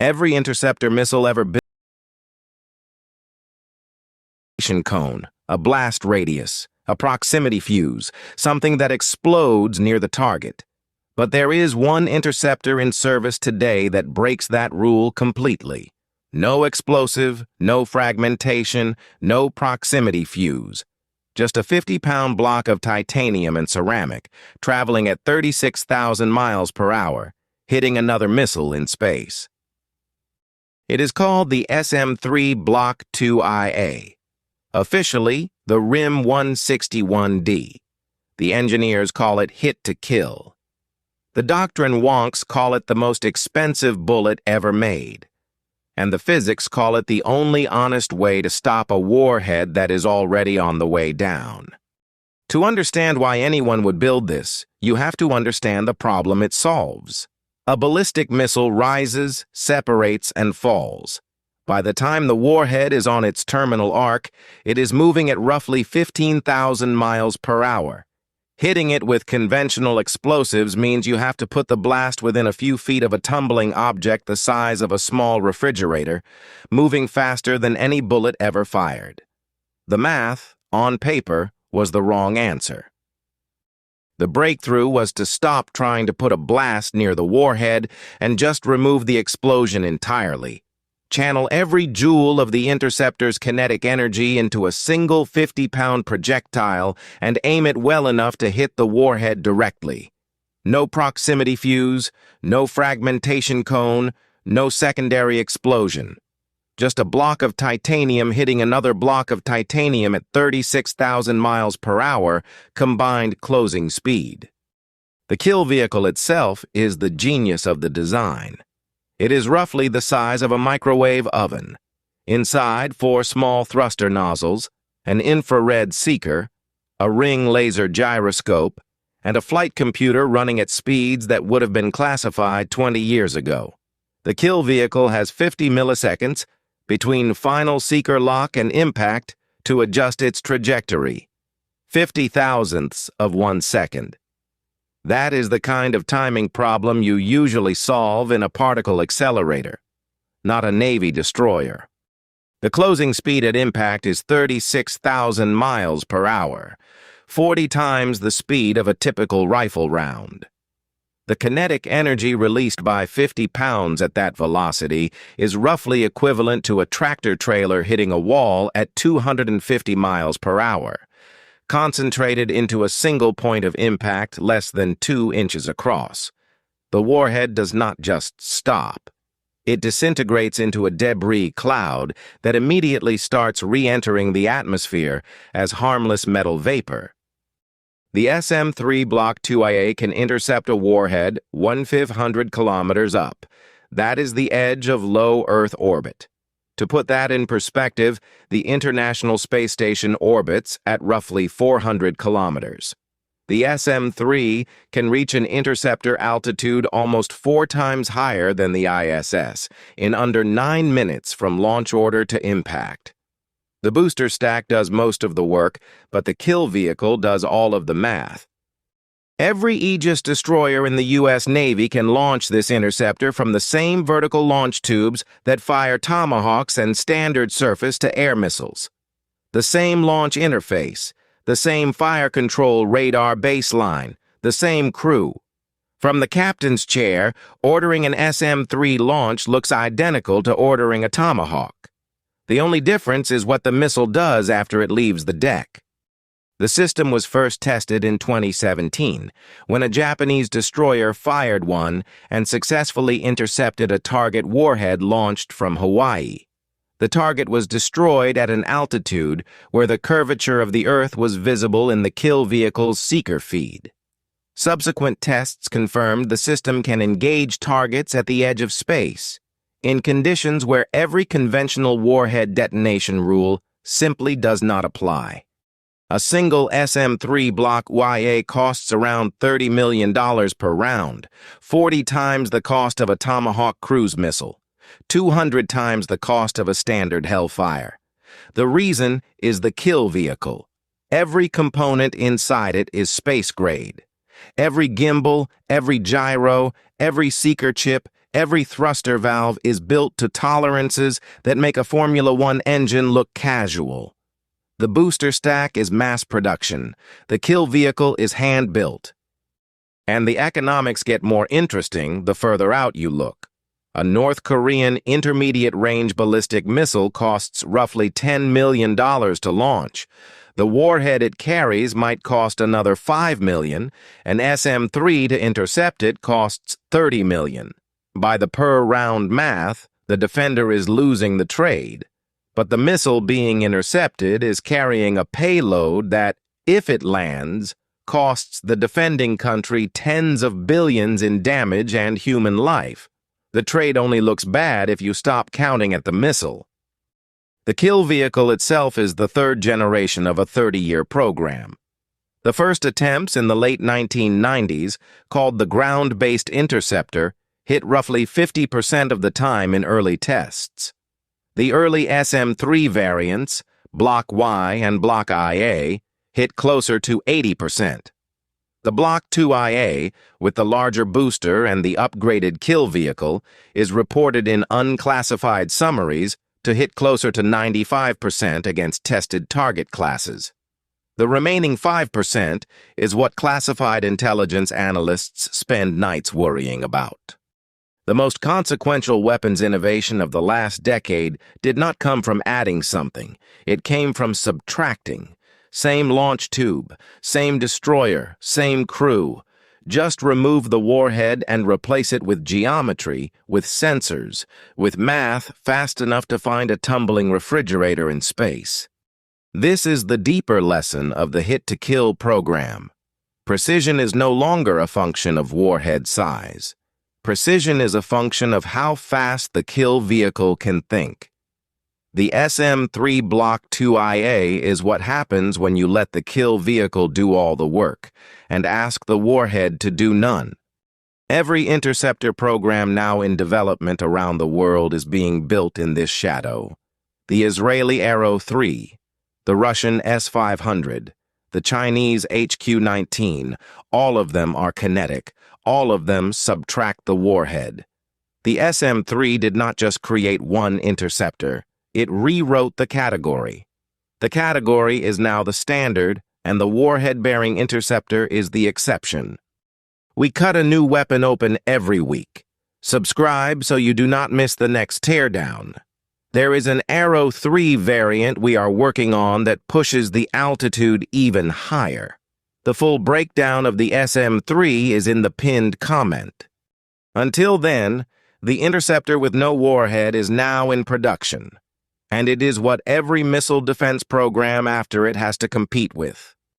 Every interceptor missile ever built cone, a blast radius, a proximity fuse, something that explodes near the target. But there is one interceptor in service today that breaks that rule completely. No explosive, no fragmentation, no proximity fuse. Just a 50-pound block of titanium and ceramic, traveling at 36,000 miles per hour, hitting another missile in space. It is called the SM-3 Block IIA. Officially, the RIM 161D. The engineers call it hit to kill. The doctrine wonks call it the most expensive bullet ever made. And the physics call it the only honest way to stop a warhead that is already on the way down. To understand why anyone would build this, you have to understand the problem it solves. A ballistic missile rises, separates, and falls. By the time the warhead is on its terminal arc, it is moving at roughly 15,000 miles per hour. Hitting it with conventional explosives means you have to put the blast within a few feet of a tumbling object the size of a small refrigerator, moving faster than any bullet ever fired. The math, on paper, was the wrong answer. The breakthrough was to stop trying to put a blast near the warhead and just remove the explosion entirely. Channel every joule of the interceptor's kinetic energy into a single 50-pound projectile and aim it well enough to hit the warhead directly. No proximity fuse, no fragmentation cone, no secondary explosion. Just a block of titanium hitting another block of titanium at 36,000 miles per hour, combined closing speed. The kill vehicle itself is the genius of the design. It is roughly the size of a microwave oven. Inside, 4 small thruster nozzles, an infrared seeker, a ring laser gyroscope, and a flight computer running at speeds that would have been classified 20 years ago. The kill vehicle has 50 milliseconds between final seeker lock and impact to adjust its trajectory. 50 thousandths of 1 second. That is the kind of timing problem you usually solve in a particle accelerator, not a Navy destroyer. The closing speed at impact is 36,000 miles per hour, 40 times the speed of a typical rifle round. The kinetic energy released by 50 pounds at that velocity is roughly equivalent to a tractor trailer hitting a wall at 250 miles per hour. Concentrated into a single point of impact less than 2 inches across. The warhead does not just stop. It disintegrates into a debris cloud that immediately starts re-entering the atmosphere as harmless metal vapor. The SM-3 Block IIA can intercept a warhead 1,500 kilometers up. That is the edge of low Earth orbit. To put that in perspective, the International Space Station orbits at roughly 400 kilometers. The SM-3 can reach an interceptor altitude almost 4 times higher than the ISS in under 9 minutes from launch order to impact. The booster stack does most of the work, but the kill vehicle does all of the math. Every aegis destroyer in the U.S. Navy can launch this interceptor from the same vertical launch tubes that fire Tomahawks and standard surface-to-air missiles. The same launch interface, the same fire control radar baseline, the same crew. From the captain's chair, ordering an SM-3 launch looks identical to ordering a Tomahawk. The only difference is what the missile does after it leaves the deck. The system was first tested in 2017, when a Japanese destroyer fired one and successfully intercepted a target warhead launched from Hawaii. The target was destroyed at an altitude where the curvature of the Earth was visible in the kill vehicle's seeker feed. Subsequent tests confirmed the system can engage targets at the edge of space, in conditions where every conventional warhead detonation rule simply does not apply. A single SM-3 Block IIA costs around $30 million per round, 40 times the cost of a Tomahawk cruise missile, 200 times the cost of a standard Hellfire. The reason is the kill vehicle. Every component inside it is space-grade. Every gimbal, every gyro, every seeker chip, Every thruster valve is built to tolerances that make a Formula One engine look casual. The booster stack is mass production. The kill vehicle is hand-built. And the economics get more interesting the further out you look. A North Korean intermediate-range ballistic missile costs roughly $10 million to launch. The warhead it carries might cost another $5 million, and SM-3 to intercept it costs $30 million. By the per-round math, the defender is losing the trade. But the missile being intercepted is carrying a payload that, if it lands, costs the defending country tens of billions in damage and human life. The trade only looks bad if you stop counting at the missile. The kill vehicle itself is the third generation of a 30-year program. The first attempts in the late 1990s, called the ground-based Interceptor, hit roughly 50% of the time in early tests. The early SM-3 variants, Block Y and Block IA, hit closer to 80%. The Block IIA, with the larger booster and the upgraded kill vehicle, is reported in unclassified summaries to hit closer to 95% against tested target classes. The remaining 5% is what classified intelligence analysts spend nights worrying about. The most consequential weapons innovation of the last decade did not come from adding something. It came from subtracting. Same launch tube, same destroyer, same crew. Just remove the warhead and replace it with geometry, with sensors, with math fast enough to find a tumbling refrigerator in space. This is the deeper lesson of the hit-to-kill program. Precision is no longer a function of warhead size. Precision is a function of how fast the kill vehicle can think. The SM-3 Block IIA is what happens when you let the kill vehicle do all the work and ask the warhead to do none. Every interceptor program now in development around the world is being built in this shadow. The Israeli Arrow 3, the Russian S-500, the Chinese HQ-19, all of them are kinetic. All of them subtract the warhead. The SM-3 did not just create one interceptor. It rewrote the category. The category is now the standard, and the warhead-bearing interceptor is the exception. We cut a new weapon open every week. Subscribe so you do not miss the next teardown. There is an Arrow 3 variant we are working on that pushes the altitude even higher. The full breakdown of the SM-3 is in the pinned comment. Until then, the interceptor with no warhead is now in production, and it is what every missile defense program after it has to compete with.